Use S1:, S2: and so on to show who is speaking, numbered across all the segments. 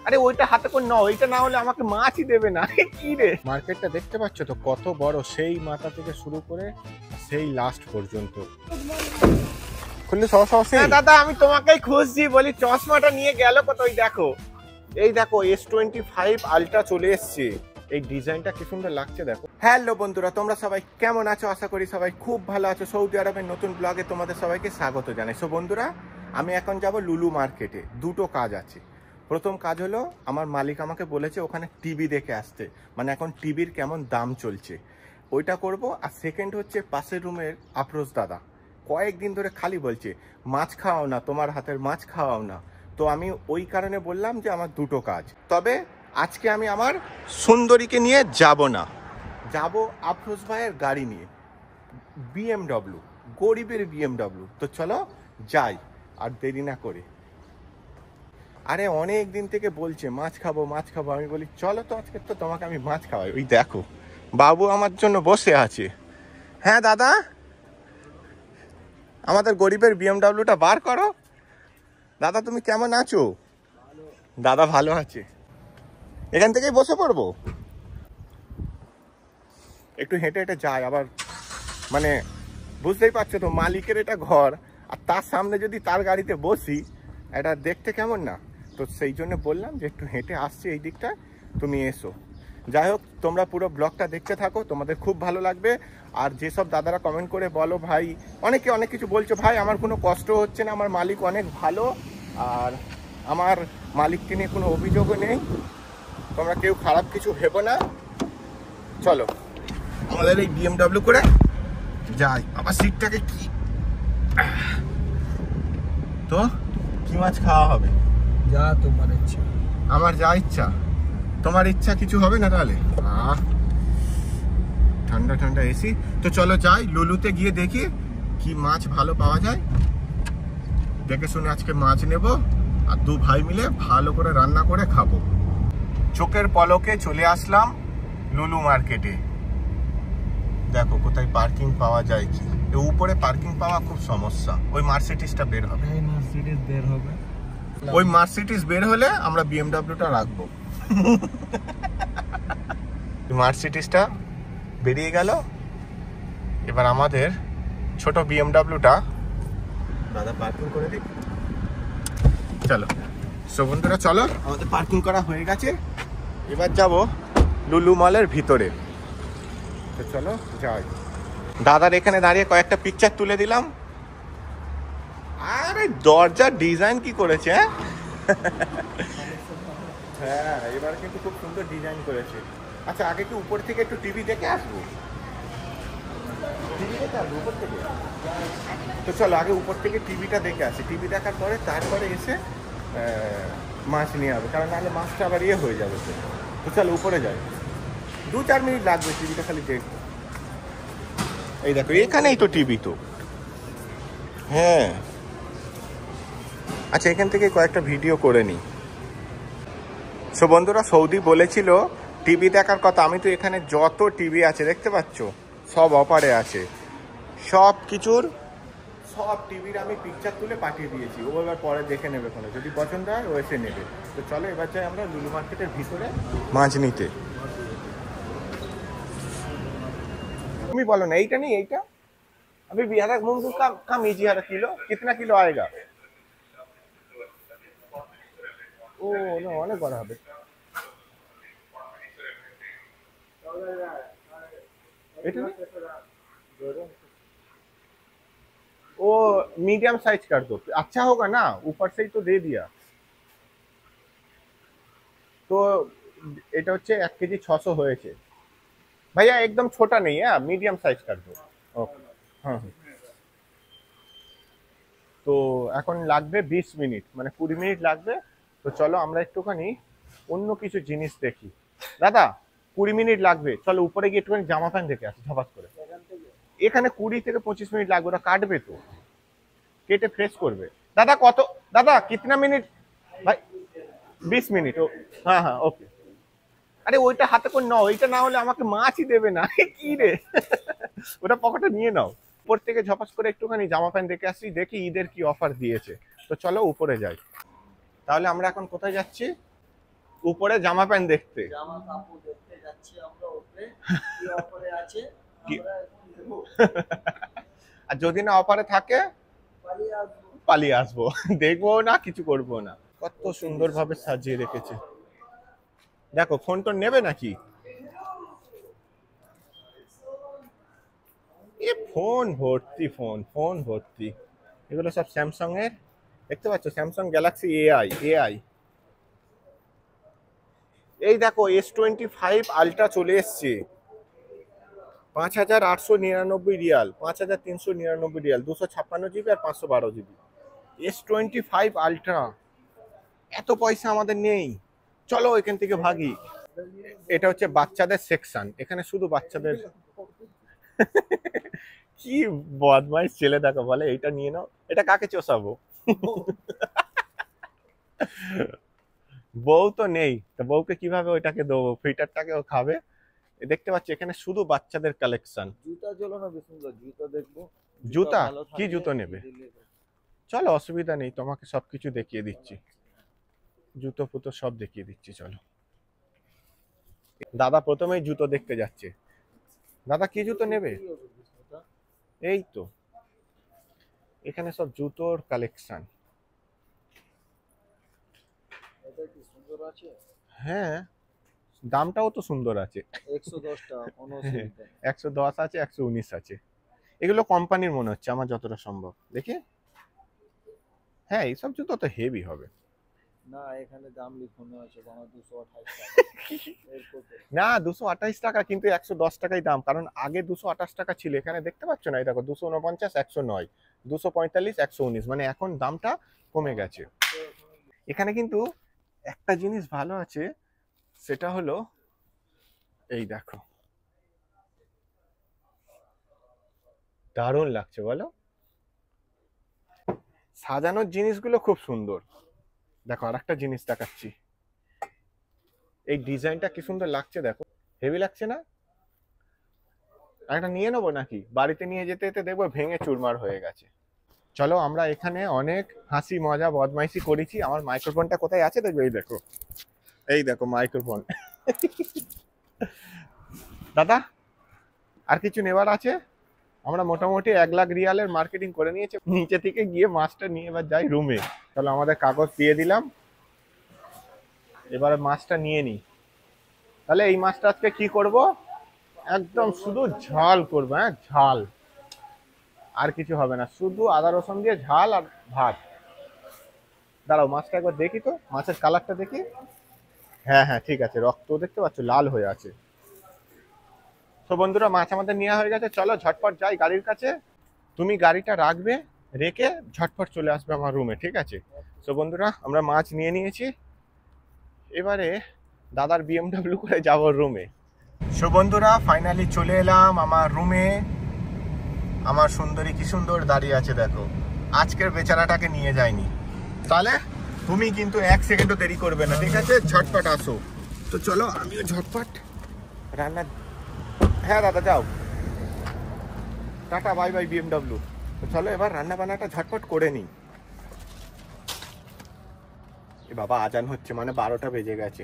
S1: আরে ওইটা হাতে করে নাও, ওইটা না হলে আমাকে মাছই দেবে না। কি রে, মার্কেটটা দেখতে পাচ্ছ তো কত বড়, সেই মাথা থেকে শুরু করে সেই লাস্ট পর্যন্ত। খুললে সমস্যা। দাদা আমি তোমাকেই খুঁজছি, বলি চশমাটা নিয়ে গেল কোথায়? দেখো এই দেখো S25 আলট্রা চলে এসছে। এই ডিজাইনটা কি সুন্দর লাগছে দেখো। হ্যালো বন্ধুরা, তোমরা সবাই কেমন আছো? আশা করি সবাই খুব ভালো আছো। সৌদি আরবের নতুন ব্লগে তোমাদের সবাইকে স্বাগত জানাই। সো বন্ধুরা, আমি এখন যাব লুলু মার্কেটে। দুটো কাজ আছে। প্রথম কাজ হলো, আমার মালিক আমাকে বলেছে ওখানে টিভি দেখে আসতে, মানে এখন টিভির কেমন দাম চলছে ওইটা করব। আর সেকেন্ড হচ্ছে, পাশের রুমের আফরোজ দাদা কয়েকদিন ধরে খালি বলছে মাছ খাওয়াও না, তোমার হাতের মাছ খাওয়াও না। তো আমি ওই কারণে বললাম যে আমার দুটো কাজ। তবে আজকে আমি আমার সুন্দরীকে নিয়ে যাব না, যাব আফরোজ ভাইয়ের গাড়ি নিয়ে, BMW, গরিবের BMW। তো চলো যাই আর দেরি না করে। আরে অনেক দিন থেকে বলছে মাছ খাবো মাছ খাবো, আমি বলি চলো তো আজকে তো তোমাকে আমি মাছ খাওয়াই। ওই দেখো বাবু আমার জন্য বসে আছে। হ্যাঁ দাদা, আমাদের গরিবের BMWটা বার করো। দাদা তুমি কেমন আছো? দাদা ভালো আছে। এখান থেকেই বসে পড়বো, একটু হেঁটে হেঁটে যাই। আবার মানে বুঝতেই পারছো তো, মালিকের এটা ঘর, আর তার সামনে যদি তার গাড়িতে বসি এটা দেখতে কেমন না। তো সেই জন্য বললাম যে একটু হেঁটে আসছি এই দিকটা, তুমি এসো। যাই হোক, তোমরা পুরো ব্লগটা দেখতে থাকো, তোমাদের খুব ভালো লাগবে। আর যেসব দাদারা কমেন্ট করে বলো ভাই, অনেকে অনেক কিছু বলছো, ভাই আমার কোনো কষ্ট হচ্ছে না, আমার মালিক অনেক ভালো, আর আমার মালিককে নিয়ে কোনো অভিযোগও নেই, তোমরা কেউ খারাপ কিছু ভেবো না। চলো আমাদের এই BMW করে যাই। আবার সিটটাকে কি, তো কি মাছ খাওয়া হবে?
S2: যা তোমার ইচ্ছা।
S1: আমার যা ইচ্ছা। তোমার ইচ্ছা কিছু হবে না তাহলে? ঠান্ডা ঠান্ডা এসি। তো চলো যাই, লুলুতে গিয়ে দেখি কি মাছ ভালো পাওয়া যায়, দেখে শুনে আজকে মাছ নেব, আর দু ভাই মিলে ভালো করে রান্না করে খাবো। চোখের পলকে চলে আসলাম লুলু মার্কেটে। দেখো কোথায় পার্কিং পাওয়া যায় কি। উপরে পার্কিং পাওয়া খুব সমস্যা। ওই মার্সিডিজটা বের হবে, ওই মার্সিডিজ বের হলে আমরা BMWটা রাখবো। মার্সিডিজটা বেরিয়ে গেল, এবার আমাদের ছোট BMWটা দাদা পার্কিং করে দিই। চলো সো বন্ধুরা, চলো আমাদের পার্কিং করা হয়ে গেছে, এবার যাব লুলু মলের ভিতরে। তো চলো যাই। দাদার এখানে দাঁড়িয়ে কয়েকটা পিকচার তুলে দিলাম। আরে দরজার ডিজাইন কি করেছে! হ্যাঁ এবার কিন্তু খুব সুন্দর ডিজাইন করেছে। আচ্ছা আগে কি উপর থেকে একটু টিভি দেখে আসবো? টিভি দেখে আসবো উপর থেকে? তো চলো আগে উপর থেকে টিভিটা দেখে আসি, টিভি দেখার পরে তারপরে এসে মাছ নিয়ে হবে, কারণ নাহলে মাছটা আবার ইয়ে হয়ে যাবে। তো চলো উপরে যাই, 2-4 মিনিট লাগবে টিভিটা খালি দেখবো। এই দেখো এখানেই তো টিভি তো। হ্যাঁ আচ্ছা, এখান থেকে কয়েকটা ভিডিও করে নিই। সো বন্ধুরা, সৌদি বলেছিল টিভি দেখার কথা। আমি তো এখানে যত টিভি আছে দেখতে পাচ্ছ সব অফারে আছে, সব কিছুর সব টিভির আমি পিকচার তুলে পাঠিয়ে দিয়েছি। ও এবার পরে দেখে নেবে, কোনো যদি পছন্দ হয় ও এসে নেবে। তো চলো এবার যাই আমরা লুলু মার্কেটের ভিতরে মাছ নিতে। তুমি বলো না এইটা নেই, এইটা अभी भी हरा मूंग का कम लीजिए, हरा किलो कितना किलो आएगा? ও না অনেক বড় হবে। এটা वो मीडियम साइज कर दो, अच्छा होगा ना, ऊपर से ही तो दे दिया। तो এটা হচ্ছে 1 কেজি 600 হয়েছে ভাইয়া, একদম ছোটা নেই, হ্যাঁ মিডিয়াম সাইজ कर दो। ওকে হ্যাঁ। তো এখন লাগবে 20 মিনিট, মানে 20 মিনিট লাগবে। তো চলো আমরা একটুখানি অন্য কিছু জিনিস দেখি। দাদা 20 মিনিট লাগবে, চলো উপরে গিয়ে একটুখানি জামা প্যান্ট দেখে আসি ঝপাস করে। এখানে 20 থেকে 25 মিনিট লাগবে, ওরা কাটবে তো, কেটে ফ্রেশ করবে। দাদা কত, দাদা কিতনা মিনিট ভাই? 20 মিনিট। ও হ্যাঁ হ্যাঁ ওকে। আরে ওইটা হাতে করে নাও, ওইটা না হলে আমাকে মাছই দেবে না। কি রে, ওটা পকেটে নিয়ে নাও। উপর থেকে ঝপাস করে একটুখানি জামা প্যান্ট দেখে আসি, দেখি ঈদের কি অফার দিয়েছে। তো চলো উপরে যাই। তাহলে আমরা এখন কোথায় যাচ্ছি? উপরে জামা প্যান্ট দেখতে,
S2: জামা কাপড় দেখতে যাচ্ছি আমরা উপরে, কি অফারে আছে আমরা দেখব।
S1: আর যদি না অফারে থাকে পালিয়ে আসবো, দেখবো না, কিছু করবো না। কত সুন্দর ভাবে সাজিয়ে রেখেছে দেখো। ফোন টোন নেবে নাকি? এ ফোন ভর্তি, ফোন ভর্তি। এগুলো সব স্যামসাং এর, দেখতে পাচ্ছ স্যামসাং গ্যালাক্সি এআই। এই দেখো S25 আলট্রা চলে এসছে, 5,899 রিয়াল, 5,399 রিয়াল, 256 GB আর 512 GB। S25 আলট্রা, এত পয়সা আমাদের নেই, চলো এখান থেকে ভাগি। এটা হচ্ছে বাচ্চাদের সেকশন, এখানে শুধু বাচ্চাদের। কি বদমাইশ ছেলে দেখো, বলে এইটা নিয়ে নাও, এটা কাকে চষাবো? বউ তো নেই, তো বউকে কিভাবে ওইটাকে দেবো? ফিটারটাকে ও খাবে। দেখতে পাচ্ছি এখানে শুধু বাচ্চাদের কালেকশন।
S2: জুতা চলো না, সুন্দর জুতা দেখবো।
S1: জুতা কি জুতো নেবে? চলো অসুবিধা নেই, তোমাকে সবকিছু দেখিয়ে দিচ্ছি, জুতো ফুতো সব দেখিয়ে দিচ্ছি। চলো, দাদা প্রথমেই জুতো দেখতে যাচ্ছে। দাদা কি জুতো নেবে? এই তো এখানে সব জুতোর কালেকশন। হ্যাঁ, দামটাও তো সুন্দর আছে। 110 আছে, 119 আছে। এগুলো কোম্পানির মনে হচ্ছে আমার যতটা সম্ভব দেখে। হ্যাঁ, এইসব জুতো তো হেভি হবে
S2: না। এখানে দাম লিখানো আছে 228 টাকা।
S1: না 228 টাকা, কিন্তু 110 টাকাই দাম, কারণ আগে 228 টাকা ছিল। এখানে দেখতে পাচ্ছ না, এই দেখো 249, 109, 245, 119, মানে এখন দামটা কমে গেছে। এখানে কিন্তু একটা জিনিস ভালো আছে, সেটা হলো এই দেখো, দারুণ লাগছে বলো। সাজানোর জিনিসগুলো খুব সুন্দর। দেখো আরেকটা জিনিস দেখাচ্ছি, এই ডিজাইনটা কি সুন্দর লাগছে দেখো, হেভি লাগছে না? একটা নিয়ে নেবো নাকি? বাড়িতে নিয়ে যেতে যেতে দেখবো ভেঙে চুরমার হয়ে গেছে। চলো, আমরা এখানে অনেক হাসি মজা বদমাইশি করেছি। আমার মাইক্রোফোনটা কোথায় আছে দেখবে, এই দেখো, এই দেখো মাইক্রোফোন। দাদা আর কিছু নেবার আছে? আমরা মোটামুটি 1 লাখ রিয়ালের মার্কেটিং করে নিয়েছি। নিচে থেকে গিয়ে মাছটা নিয়ে এবার যাই রুমে। তাহলে আমাদের কাগজ দিয়ে দিলাম, এবারে মাছটা নিয়ে নিই। তাহলে এই মাছটা আজকে কি করব, একদম শুধু ঝাল করবো। হ্যাঁ, ঝাল, আর কিছু হবে না, শুধু আদা রসুন দিয়ে ঝাল আর ভাত। দাঁড়াও মাছটা একবার দেখি তো, মাছের কালারটা দেখি। হ্যাঁ হ্যাঁ ঠিক আছে, রক্ত দেখতে পাচ্ছ লাল হয়ে আছে। তো বন্ধুরা, মাছ আমাদের নেওয়া হয়ে গেছে। চলো ঝটপট যাই গাড়ির কাছে। তুমি গাড়িটা রাখবে, রেখে ঝটপট চলে আসবে আমার রুমে, ঠিক আছে? তো বন্ধুরা, আমরা মাছ নিয়ে নিয়েছি, এবারে দাদার BMW করে যাবো রুমে। সো বন্ধুরা, ফাইনালি চলে এলাম আমার রুমে। আমার সুন্দরী কি সুন্দর দাঁড়িয়ে আছে দেখো। আজকের বেচারাটাকে নিয়ে যায়নি। তাহলে তুমি কিন্তু 1 সেকেন্ডও দেরি করবে না, ঠিক আছে? ঝটপট আসো। তো চলো আমিও ঝটপট রান্না। হ্যাঁ দাদা যাও, টাটা বাই বাই BMW। তো চলো এবার রান্না বান্নাটা ঝটপট করে নিই। এ বাবা, আজান হচ্ছে, মানে 12টা বেজে গেছে।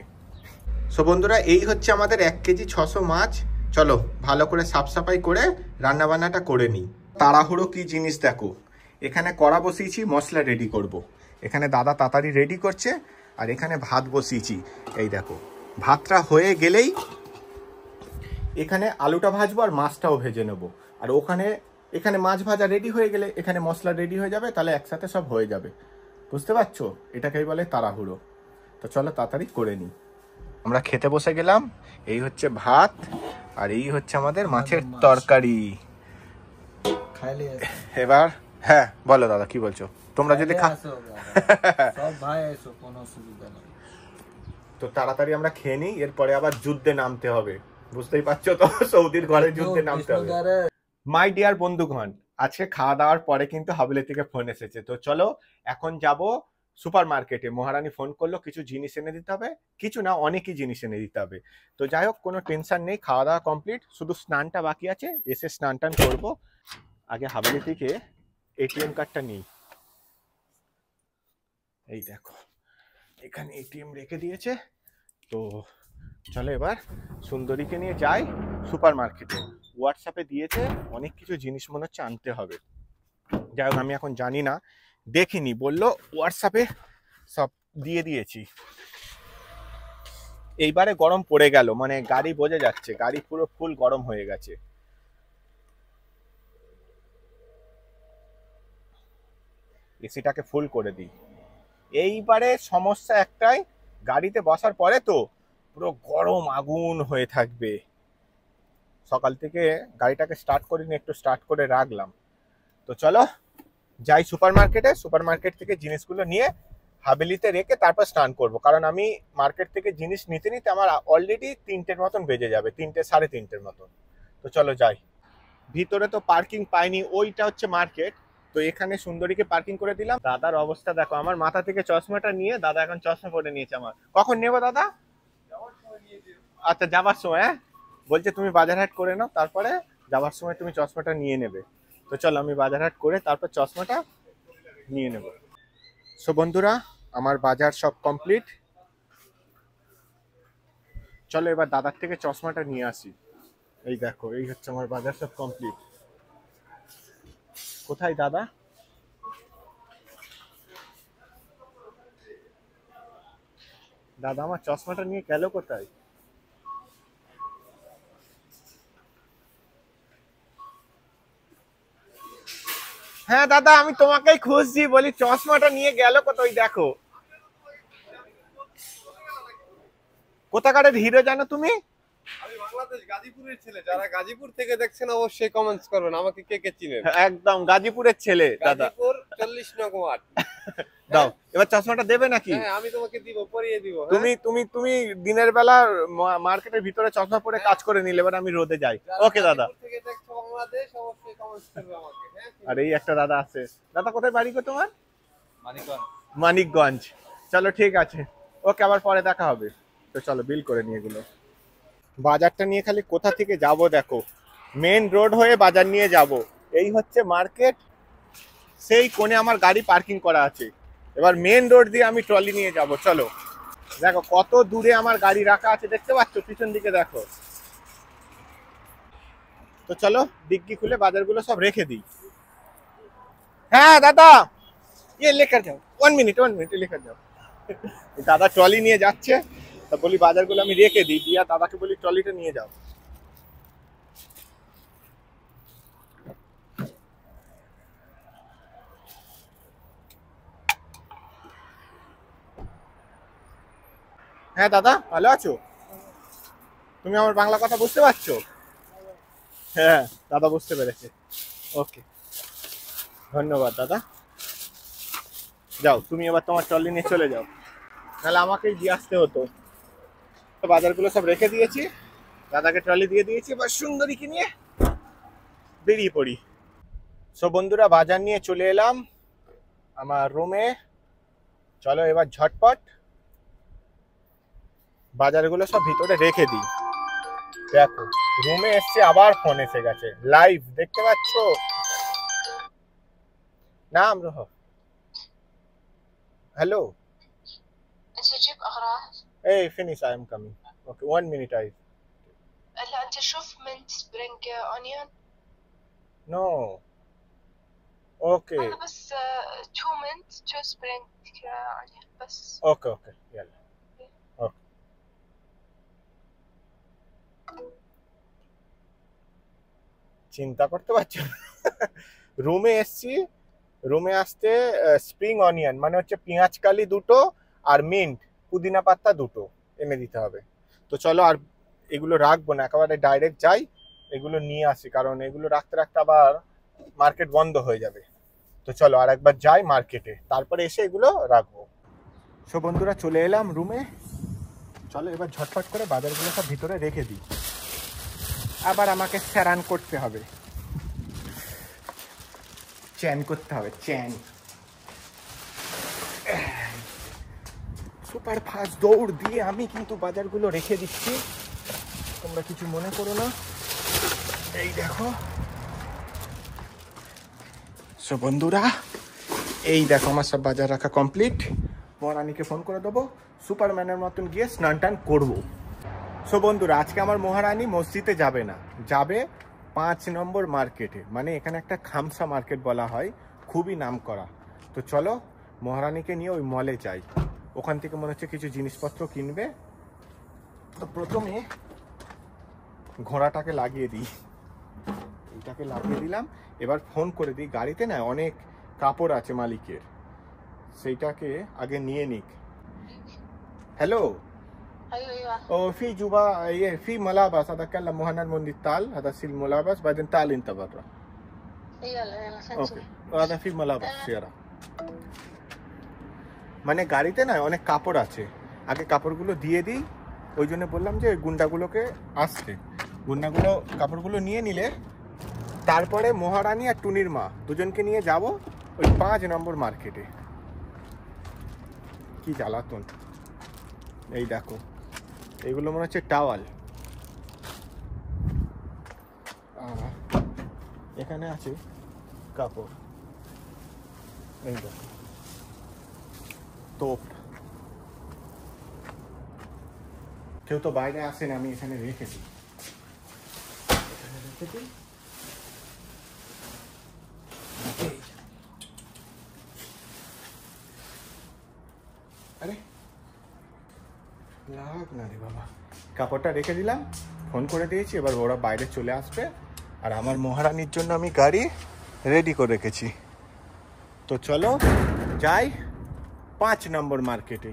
S1: সো বন্ধুরা, এই হচ্ছে আমাদের 1 কেজি 600 মাছ। চলো ভালো করে সাফ সাফাই করে রান্না বান্নাটা করে নিই। তাড়াহুড়ো কি জিনিস দেখো, এখানে কড়া বসিয়েছি, মশলা রেডি করব। এখানে দাদা তাড়াতাড়ি রেডি করছে, আর এখানে ভাত বসিয়েছি। এই দেখো, ভাতটা হয়ে গেলেই এখানে আলুটা ভাজবো আর মাছটাও ভেজে নেব। আর এখানে মাছ ভাজা রেডি হয়ে গেলে এখানে মশলা রেডি হয়ে যাবে, তাহলে একসাথে সব হয়ে যাবে। বুঝতে পারছো? এটাকেই বলে তাড়াহুড়ো। তো চলো তাড়াতাড়ি করে নিই। আমরা খেতে বসে গেলাম। এই হচ্ছে ভাত, আর এই হচ্ছে আমাদের মাছের তরকারি। এবার হ্যাঁ বলো দাদা, কি বলছো? তোমরা যদি তো তাড়াতাড়ি আমরা খেয়ে নিই, এরপরে আবার যুদ্ধে নামতে হবে। বুঝতেই পারছো তো, সৌদির ঘরে যুদ্ধে নামতে হবে। মাই ডিয়ার বন্ধুগণ, আজকে খাওয়া দাওয়ার পরে কিন্তু হাবলি থেকে ফোন এসেছে। তো চলো এখন যাব সুপার মার্কেটে। মহারানী ফোন করলো, কিছু জিনিস এনে দিতে হবে, কিছু না অনেকই জিনিস এনে দিতে হবে। তো যাই হোক, কোনো টেনশন নেই, খাওয়া দাওয়া কমপ্লিট, শুধু স্নানটা বাকি আছে। এসে স্নান টান করবো। আগে হাবলি থেকে এটিএম কার্ডটা নিই। এই দেখো, এখানে এটিএম রেখে দিয়েছে, তো চলো এবার সুন্দরীকে নিয়ে যাই সুপার মার্কেটে। হোয়াটসঅ্যাপে দিয়েছে অনেক কিছু জিনিস মনে হচ্ছে আনতে হবে। যাই হোক আমি এখন জানি না, দেখিনি, বললো হোয়াটসঅ্যাপে সব দিয়ে দিয়েছি। এইবারে গরম পড়ে গেল, মানে গাড়ি বোঝা যাচ্ছে গাড়ি পুরো ফুল গরম হয়ে গেছে। এসিটাকে ফুল করে দিই। এইবারে সমস্যা একটাই, গাড়িতে বসার পরে তো পুরো গরম আগুন হয়ে থাকবে। সকাল থেকে গাড়িটাকে স্টার্ট করিনি, একটু স্টার্ট করে রাখলাম। তো চলো যাই সুপার মার্কেটে, সুপার মার্কেট থেকে জিনিসগুলো নিয়ে হাবেলিতে রেখে তারপর স্নান করব, কারণ আমি মার্কেট থেকে জিনিস নিতে নিতে আমার অলরেডি 3টের মতন বেজে যাবে, 3টে সাড়ে 3টের মতন। তো চলো যাই। ভিতরে তো পার্কিং পাইনি, ওইটা হচ্ছে মার্কেট, তো এখানে সুন্দরীকে পার্কিং করে দিলাম। দাদার অবস্থা দেখো, আমার মাথা থেকে চশমাটা নিয়ে দাদা এখন চশমা পরে নিয়েছে আমার। কখন নেবো দাদা? আচ্ছা যাবার সময়। হ্যাঁ বলছে তুমি বাজারহাট করে নাও, তারপরে যাবার সময় তুমি চশমাটা নিয়ে নেবে। তো চলো আমি বাজারহাট করে তারপর চশমাটা নিয়ে নেব। সো বন্ধুরা আমার বাজার সব কমপ্লিট। চলো এবার দাদার থেকে চশমাটা নিয়ে আসি। এই দেখো, এই হচ্ছে আমার বাজার সব কমপ্লিট। কোথায় দাদা? দাদা আমার চশমাটা নিয়ে গেল কোথায়? হ্যাঁ দাদা আমি তোমাকেই খুঁজছি, বলি চশমাটা নিয়ে গেল কোথায়? দেখো কোথাকারের হিরো জানো তুমি?
S3: আমি বাংলাদেশ গাজীপুরের ছেলে, যারা গাজীপুর থেকে দেখছেন অবশ্যই কমেন্টস করবেন আমাকে কে কে চিনেন।
S1: একদম গাজীপুরের ছেলে দাদা।
S3: গাজীপুর 40 নং ওয়ার্ড।
S1: দাও এবার চশমাটা দেবে নাকি?
S3: হ্যাঁ আমি তোমাকে দিব, পরিয়ে দিব।
S1: তুমি তুমি তুমি দিনের বেলা মার্কেটের ভিতরে চশমা পরে কাজ করে নিলে, এবার আমি রোদে যাই। ওকে দাদা।
S3: গাজীপুর থেকে দেখছো বাংলাদেশ অবশ্যই কমেন্টস করবে আমাকে। হ্যাঁ
S1: আর এই একটা দাদা আছে। দাদা কোথায় বাড়ি গো তোমার?
S3: মানিকগঞ্জ।
S1: মানিকগঞ্জ। চলো ঠিক আছে, ওকে আবার পরে দেখা হবে। তো চলো বিল করে নিয়ে গেলো। বাজারটা নিয়ে খালি কোথা থেকে যাব দেখো, মেন রোড হয়ে বাজার নিয়ে যাব। এই হচ্ছে মার্কেট, সেই কোণে আমার গাড়ি পার্কিং করা আছে। এবার মেন রোড দিয়ে আমি ট্রলি নিয়ে যাব। চলো দেখো কত দূরে আমার গাড়ি রাখা আছে, দেখতে পাচ্ছ পিছন দিকে দেখো। তো চলো ডিগ্গি খুলে বাজারগুলো সব রেখে দিই। হ্যাঁ দাদা ये लेकर जाओ, 1 মিনিট लेकर जाओ। দাদা ট্রলি নিয়ে যাচ্ছে, তা বলি বাজারগুলো আমি রেখে দিই, দিয়া দাদাকে বলি ট্রলিটা নিয়ে যাও। হ্যাঁ দাদা ভালো আছো? তুমি আমার বাংলা কথা বুঝতে পারছো? হ্যাঁ দাদা বুঝতে পেরেছে। ওকে ধন্যবাদ দাদা। যাও তুমি এবার তোমার ট্রলি নিয়ে চলে যাও, তাহলে আমাকেই দিয়ে আসতে হতো। তো বাজারগুলো সব রেখে দিয়েছি, দাদাকে ট্রলি দিয়ে দিয়েছি, এবার সুন্দরীকে নিয়ে বেরিয়ে পড়ি। সো বন্ধুরা বাজার নিয়ে চলে এলাম আমার রুমে। চলো এবার ঝটপট বাজারগুলো সব ভিতরে রেখে দিই। দেখো রুমে এসছে, আবার ফোন এসে গেছে, লাইভ দেখতে পাচ্ছ? নাম রহ hello.
S4: انت تجيب اغراض؟
S1: Hey finish, I am coming. Okay 1 minute I.
S4: لا انت شوف منت سبرينج اونيون.
S1: No. Okay.
S4: انا بس 2 منت 2 سبرينج اونيون بس.
S1: Okay يلا. Okay. চিন্তা করতে পারছো? রুমে এসছি, রুমে আসতে স্প্রিং অনিয়ন মানে হচ্ছে পেঁয়াজ কালি 2টো আর মিন্ট পুদিনা পাতা 2টো এনে দিতে হবে। তো চলো আর এগুলো রাখবো না, একেবারে ডাইরেক্ট যাই এগুলো নিয়ে আসি, কারণ এগুলো রাখতে রাখতে আবার মার্কেট বন্ধ হয়ে যাবে। তো চলো আর একবার যাই মার্কেটে, তারপরে এসে এগুলো রাখবো। সো বন্ধুরা চলে এলাম রুমে। চলো এবার ঝটফট করে বাজারগুলো সব ভিতরে রেখে দিই, আবার আমাকে স্নান করতে হবে, চ্যান করতে হবে, চ্যান। সুপার ফাস্ট দৌড় দিয়ে আমি কিন্তু বাজারগুলো রেখে দিচ্ছি, তোমরা কিছু মনে করো না। এই দেখো। সো বন্ধুরা এই দেখো আমার সব বাজার রাখা কমপ্লিট। মহারানীকে ফোন করে দেবো, সুপারম্যানের মতন গিয়ে স্নান টান করবো। সো বন্ধুরা, আজকে আমার মহারানী মসজিদে যাবে না, যাবে 5 নম্বর মার্কেটে। মানে এখানে একটা খামসা মার্কেট বলা হয়, খুবই নাম করা। তো চলো মহারানীকে নিয়ে ওই মলে যাই, ওখান থেকে মনে হচ্ছে কিছু জিনিসপত্র কিনবে। তো প্রথমে ঘোড়াটাকে লাগিয়ে দিই, এইটাকে লাগিয়ে দিলাম। এবার ফোন করে দিই, গাড়িতে না অনেক কাপড় আছে মালিকের, সেইটাকে আগে নিয়ে নিক। হ্যালো
S4: ايوه
S1: في جوبا في ملابس اتكلم مهند من التال هذا سيل ملابس بعدين تعال انت برا
S4: يلا يلا خلينا
S1: اوكي
S4: نشوف
S1: هذا في ملابس سيارة মানে গাড়িতে না অনেক কাপড় আছে, আগে কাপড়গুলো দিয়ে দিই। ওই জন্য বললাম যে গুন্ডাগুলোকে আসতে, গুন্ডাগুলো কাপড়গুলো নিয়ে নিলে তারপরে মহারানী আর টুনির মা দুজনকে নিয়ে যাব ওই 5 নম্বর মার্কেটে। কি জ্বালাতন! এই দেখো, এইগুলো মনে হচ্ছে টাওয়াল। এখানে আছে কাপড়, এই দেখো তোপ। কেউ তো বাইরে আসেন, আমি এখানে রেখে দিই। আরে লাগ না রে বাবা, কাপড়টা রেখে দিলাম, ফোন করে দিয়েছি। এবার ওরা বাইরে চলে আসবে, আর আমার মহারানীর জন্য আমি গাড়ি রেডি করে রেখেছি। তো চলো যাই 5 নম্বর মার্কেটে।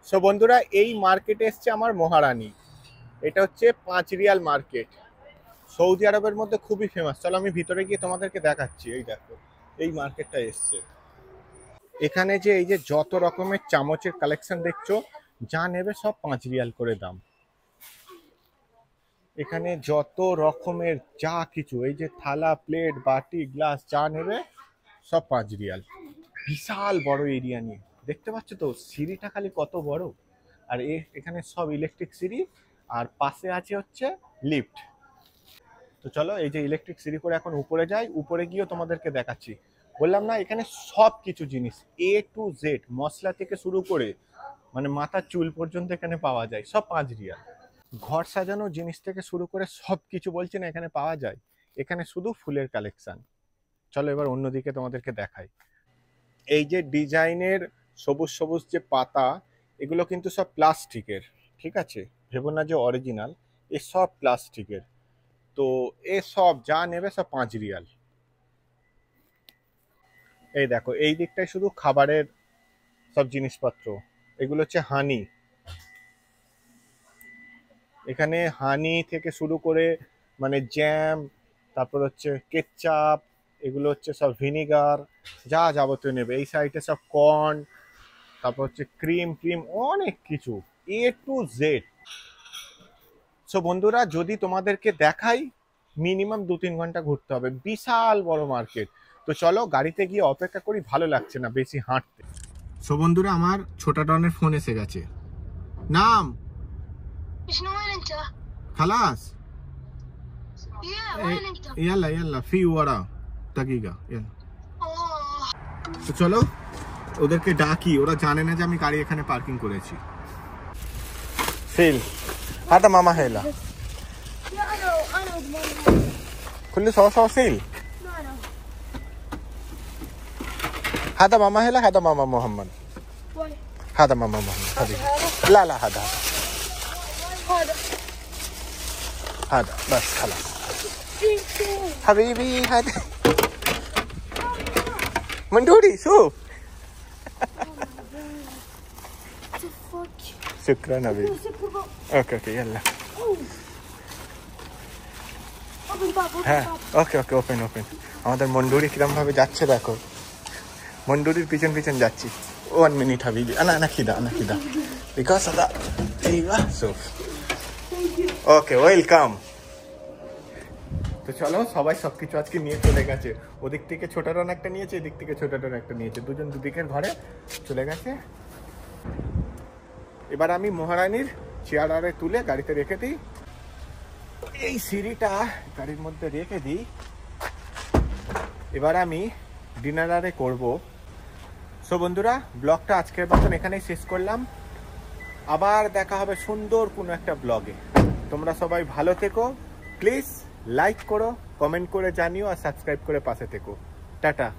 S1: সো বন্ধুরা, এই মার্কেটে এসছে আমার মহারানী। এটা হচ্ছে 5 রিয়াল মার্কেট, সৌদি আরবের মধ্যে খুবই ফেমাস। চলো আমি ভিতরে গিয়ে তোমাদেরকে দেখাচ্ছি। এই দেখো, এই মার্কেটটা এসছে। এখানে যে এই যে যত রকমের চামচের কালেকশন দেখছো, যা নেবে সব 5 রিয়াল করে দাম। এখানে যত রকমের যা কিছু, এই যে থালা, প্লেট, বাটি, গ্লাস যা নেবে সব 5 রিয়াল। বিশাল বড় এরিয়া নিয়ে, দেখতে পাচ্ছ তো সিঁড়িটা খালি কত বড়। আর এখানে সব ইলেকট্রিক সিঁড়ি, আর পাশে আছে হচ্ছে লিফট। তো চলো এই যে ইলেকট্রিক সিঁড়ি করে এখন উপরে যাই, উপরে গিয়েও তোমাদেরকে দেখাচ্ছি। বললাম না এখানে সব কিছু জিনিস A to Z, মশলা থেকে শুরু করে মানে মাথার চুল পর্যন্ত এখানে পাওয়া যায়, সব 5 রিয়াল। ঘর সাজানোর জিনিস থেকে শুরু করে সব কিছু বলছি না এখানে পাওয়া যায়। এখানে শুধু ফুলের কালেকশন। চলো এবার অন্যদিকে তোমাদেরকে দেখাই। এই যে ডিজাইনের সবুজ সবুজ যে পাতা, এগুলো কিন্তু সব প্লাস্টিকের, ঠিক আছে? ভেবো না যে অরিজিনাল, এ সব প্লাস্টিকের। তো এ সব যা নেবে সব 5 রিয়াল। এই দেখো, এই দিকটায় শুধু খাবারের সব জিনিসপত্র। এগুলো হচ্ছে হানি, এখানে হানি থেকে শুরু করে মানে জ্যাম, তারপর হচ্ছে কেচাপ, এগুলো হচ্ছে সব ভিনিগার, যা যাবতীয় নেবে। এই সাইডে সব কর্ন, তারপর হচ্ছে ক্রিম, অনেক কিছু A to Z। সো বন্ধুরা, যদি তোমাদেরকে দেখাই মিনিমাম 2-3 ঘন্টা ঘুরতে হবে, বিশাল বড় মার্কেট। তো চলো গাড়িতে গিয়ে অপেক্ষা করি, ভালো লাগছে না বেশি হাঁটতে। সো বন্ধুরা, আমার ছোটা ডনের ফোন এসে গেছে। নাম
S4: شنو وين انت؟
S1: خلاص
S4: وين انت؟
S1: يلا في ورا دقيقة يلا।
S4: اوه
S1: তো চলো ওদেরকে ডাকি, ওরা জানে না যে আমি গাড়ি এখানে পার্কিং করেছি। ফিল هذا ماما هيلا
S4: انا
S1: كل سوا فيل هذا ماما هيلا هذا ماما محمد هذا ماما محمد هذه لا هذا بس خلاص حبيبي هذا مندوري شوف شكرا حبيبي اوكي يلا হ্যাঁ ওকে ওপেন। আমাদের মন্ডুরি কিরম ভাবে যাচ্ছে দেখো, মন্ডুরির পিছন যাচ্ছি। 1 মিনিট হাবিবি, আনা খিদা বিকজ আদা এইবা সুফ। Okay welcome. তো চলো, সবাই সবকিছু আজকে নিয়ে চলে গেছে। ওদিক থেকে ছোট ডন একটা নিয়েছে, এদিক থেকে ছোট ডন একটা নিয়েছে, দুজন দুদিকের ঘরে চলে গেছে। এবার আমি মহারানীর চেয়ারে তুলে গাড়িতে রেখে দিই। এই সিঁড়িটা গাড়ির মধ্যে রেখে দিই। এবার আমি ডিনারে করব। সো বন্ধুরা, ব্লগটা আজকের মতন এখানেই শেষ করলাম। আবার দেখা হবে সুন্দর কোনো একটা ব্লগে। তোমরা সবাই ভালো থেকো, প্লিজ লাইক করো, কমেন্ট করে জানিও আর সাবস্ক্রাইব করে পাশে থেকো। টাটা।